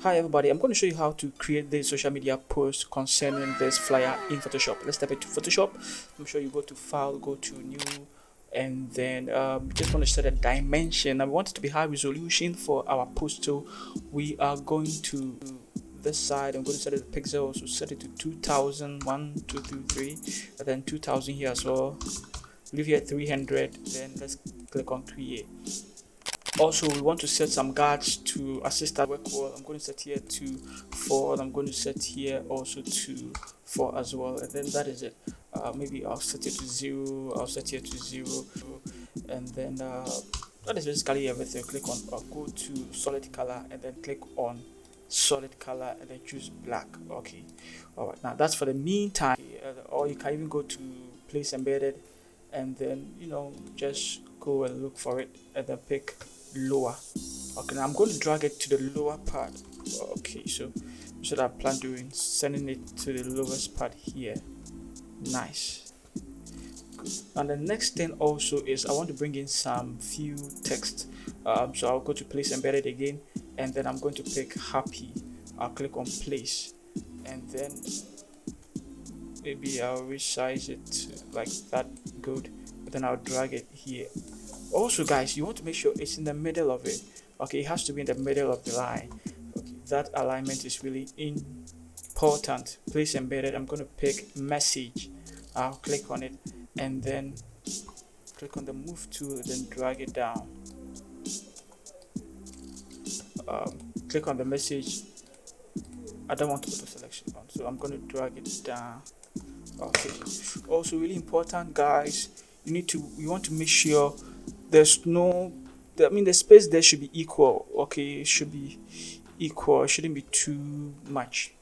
Hi everybody, I'm going to show you how to create the social media post concerning this flyer in Photoshop. Let's step into Photoshop. I'm sure you go to File, go to New, and then you just want to set a dimension. I want it to be high resolution for our post, so we are going to this side. I'm going to set it to pixels, so set it to 2000, 1, 2, 3, 3, and then 2000 here as well. Leave here 300, then let's click on create. Also, we want to set some guards to assist our work well. I'm going to set here to 4, and I'm going to set here also to 4 as well, and then that is it. Maybe I'll set it to 0, I'll set here to 0, and then that is basically everything. Click on go to solid color, and then click on solid color, and then choose black. Okay, all right, now that's for the meantime. Or you can even go to place embedded, and then just go and look for it, and then pick lower. Okay, now I'm going to drag it to the lower part. Okay, so that I plan doing, sending it to the lowest part here. Nice. Good. And the next thing also is I want to bring in some few text. So I'll go to place embedded again, and then I'm going to pick happy. I'll click on place, and then maybe I'll resize it like that. Good. But then I'll drag it here. Also guys, you want to make sure it's in the middle of it. Okay, it has to be in the middle of the line. Okay, that alignment is really important. Place embedded, I'm going to pick message. I'll click on it, and then click on the move tool, then drag it down. Click on the message. I don't want to put the selection on, so I'm going to drag it down. Okay, also really important guys, you want to make sure there's no, the space there should be equal. Okay, it should be equal, it shouldn't be too much.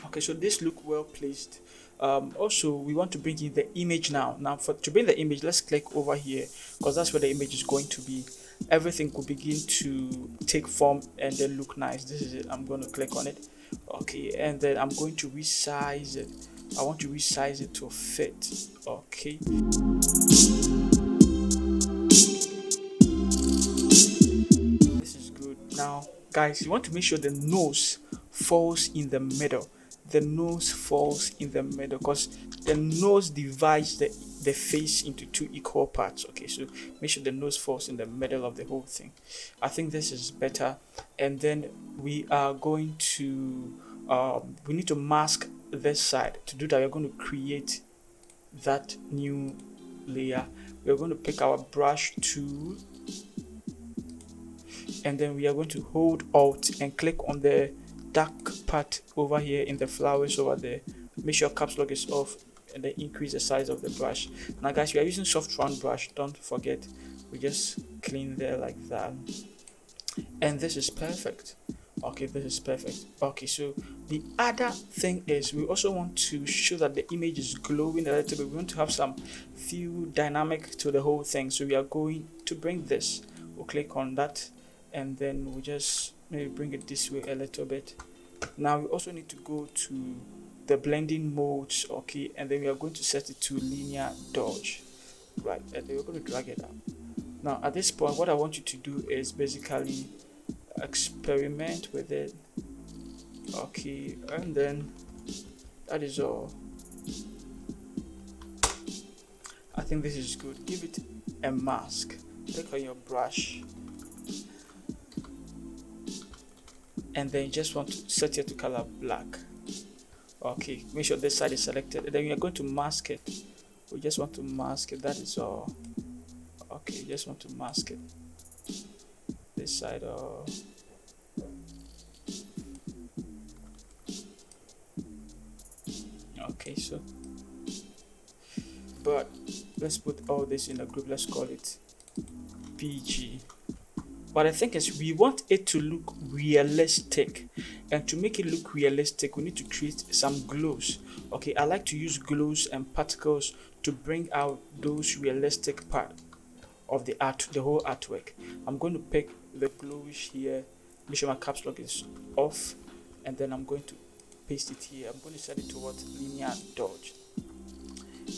Okay, so this look well placed. Also we want to bring in the image now. To bring the image, let's click over here, because that's where the image is going to be. Everything could begin to take form and then look nice. This is it. I'm going to click on it. Okay, and then I'm going to resize it. I want to resize it to fit. Okay, this is good. Now guys, you want to make sure the nose falls in the middle. The nose falls in the middle, because the nose divides the face into two equal parts. Okay, so make sure the nose falls in the middle of the whole thing. I think this is better. And then we are going to we need to mask this side. To do that, we're going to create that new layer. We're going to pick our brush tool, and then we are going to hold alt and click on the dark part over here in the flowers over there. Make sure caps lock is off, and then increase the size of the brush. Now guys, we are using soft round brush, don't forget. We just clean there like that, and this is perfect. Okay, this is perfect. Okay, so the other thing is we also want to show that the image is glowing a little bit. We want to have some few dynamic to the whole thing, so we are going to bring this. We'll click on that, and then we'll just maybe bring it this way a little bit. Now we also need to go to the blending modes. Okay, and then we are going to set it to linear dodge, right, and then we're going to drag it out. Now at this point, what I want you to do is basically experiment with it. Okay, and then that is all. I think this is good. Give it a mask. Click on your brush, and then you just want to set it to color black. Okay, make sure this side is selected, and then we are going to mask it. We just want to mask it, that is all. Okay, you just want to mask it this side. Okay, so but let's put all this in a group. Let's call it PG. But I think is we want it to look realistic, and to make it look realistic we need to create some glows. Okay, I like to use glows and particles to bring out those realistic part of the art, the whole artwork. I'm going to pick the glows here, make sure my caps lock is off, and then I'm going to paste it here. I'm going to set it towards linear dodge,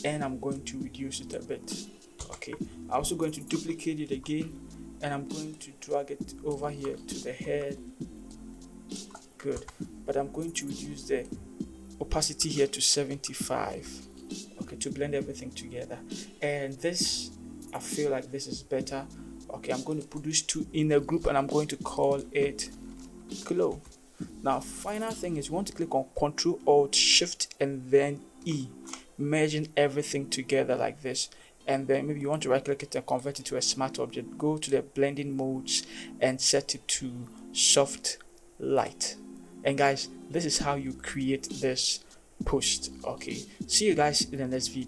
and I'm going to reduce it a bit. Okay, I'm also going to duplicate it again, and I'm going to drag it over here to the head, good, but I'm going to reduce the opacity here to 75, okay, to blend everything together. And this, I feel like this is better. Okay, I'm going to put these two in a group and I'm going to call it glow. Now, final thing is you want to click on Ctrl Alt Shift and then E, merging everything together like this. And then maybe you want to right click it and convert it to a smart object. Go to the blending modes and set it to soft light. And guys, this is how you create this post. Okay, see you guys in the next video.